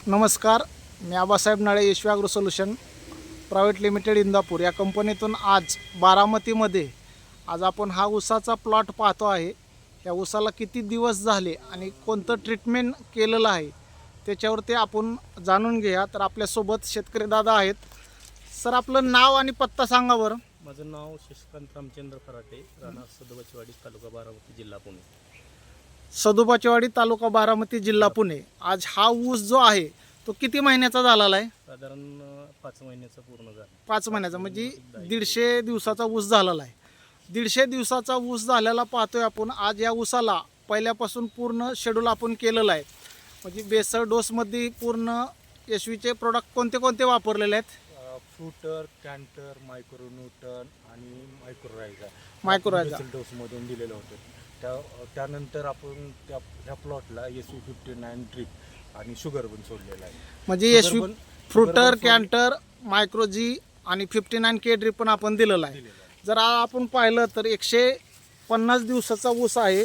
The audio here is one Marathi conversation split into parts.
नमस्कार, मी Aabasaheb Nale, Yashvi agro solution private limited Indapur या कंपनीतून आज बारामतीमध्ये आज आपण हा ऊसाचा प्लॉट पाहतो आहे। या ऊसाला किती दिवस झाले आणि कोणतं ट्रीटमेंट केलेलं आहे त्याच्यावरती आपण जाणून घेऊया। तर आपल्यासोबत शेतकरी दादा आहेत। सर, आपलं नाव आणि पत्ता सांगा बरं। माझं नाव शशिकांत रामचंद्र फराटे, राहणार सदोबाचीवाडी, तालुका बारामती, जिल्हा पुणे। सदोबाचीवाडी, तालुका बारामती, जिल्हा पुणे। आज हा ऊस जो आहे तो किती महिन्याचा झालेला आहे? साधारण 5 महिन्याचा पूर्ण झाला। 5 महिन्याचा म्हणजे 150 दिवसाचा ऊस झालेला आहे। 150 दिवसाचा ऊस झालेला पाहतोय आपण। आज या ऊसाला पहिल्यापासून पूर्ण शेड्यूल आपण केलेलं आहे। म्हणजे बेसर डोसमध्ये पूर्ण यशवीचे प्रोडक्ट कोणते कोणते वापरलेले आहेत? फ्रूटर, कॅन्टर, मायक्रोन्यूटन आणि मायक्रोरायझा डोसमधून दिलेलं होतं। त्यानंतर आपण ह्या प्लॉटला SU59 ड्रिप आणि शुगर बन सोडलेला आहे। म्हणजे यशवी फ्रूटर, कॅन्टर, मायक्रोजी आणि 59K ड्रिप पण आपण दिलेलं आहे। जर आपण पाहिलं तर 150 दिवसाचा ऊस आहे।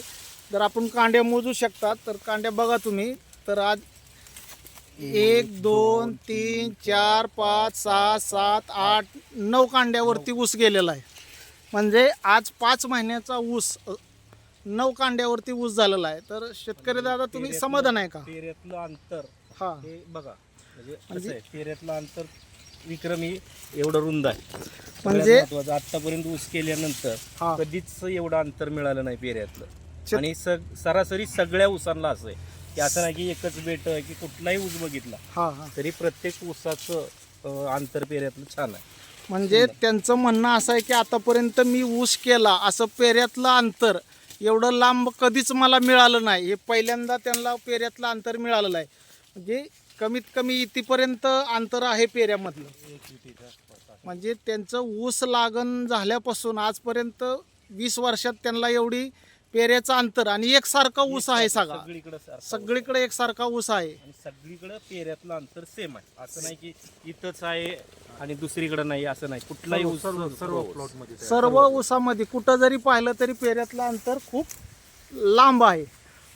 जर आपण कांड्या मोजू शकतात तर कांड्या बघा तुम्ही। तर आज 1 2 3 4 5 6 7 8 9 कांड्यावरती ऊस गेलेला आहे। म्हणजे आज 5 महिन्याचा ऊस 9 कांड्यावरती ऊस झालेला आहे। तर शेतकरी दादा, तुम्ही समाधान आहे का? पेऱ्यातलं अंतर हा, हे बघा, म्हणजे पेऱ्यातलं अंतर विक्रमी एवढं रुंद आहे। म्हणजे आतापर्यंत ऊस केल्यानंतर कधीच एवढं अंतर मिळालं नाही पेऱ्यातलं। आणि सरासरी सगळ्या ऊसांना असं आहे की असं नाही की एकच बेट आहे की कुठलाही ऊस बघितला तरी प्रत्येक ऊसाचं अंतर पेऱ्यातलं छान आहे। म्हणजे त्यांचं म्हणणं असं आहे की आतापर्यंत मी ऊस केला असं पेऱ्यातलं अंतर एवढं लांब कधीच मला मिळालं नाही। हे पहिल्यांदा त्यांना पेऱ्यातलं अंतर मिळालेलं आहे। म्हणजे कमीत कमी इथपर्यंत अंतर आहे पेऱ्यामधलं। म्हणजे त्यांचं ऊस लागण झाल्यापासून आजपर्यंत 20 वर्षात त्यांना एवढी पेऱ्याचं अंतर आणि एकसारखा ऊस आहे। सगळीकडे एकसारखा ऊस आहे आणि सगळीकडे पेऱ्यातलं अंतर सेम आहे। असं नाही की इथंच आहे आणि दुसरीकडे नाही, असं नाही। कुठलाही ऊस सर्व ऊसामध्ये कुठं जरी पाहिलं तरी पेऱ्यातलं अंतर खूप लांब आहे।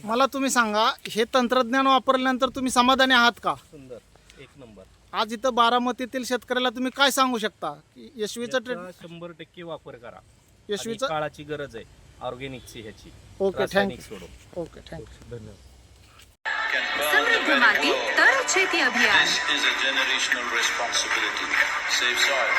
मला तुम्ही सांगा, हे तंत्रज्ञान वापरल्यानंतर तुम्ही समाधानी आहात का? सुंदर, एक नंबर। आज इथं बारामतीतील शेतकऱ्याला तुम्ही काय सांगू शकता की यशवीचं 100% वापर करा। यशवीचं काळाची गरज आहे ऑर्गॅनिकची ह्याची। Okay, thank you. Okay, thank you. धन्यवाद। समृद्ध माती तर शेती अभियान। This is a generational responsibility. Save soil.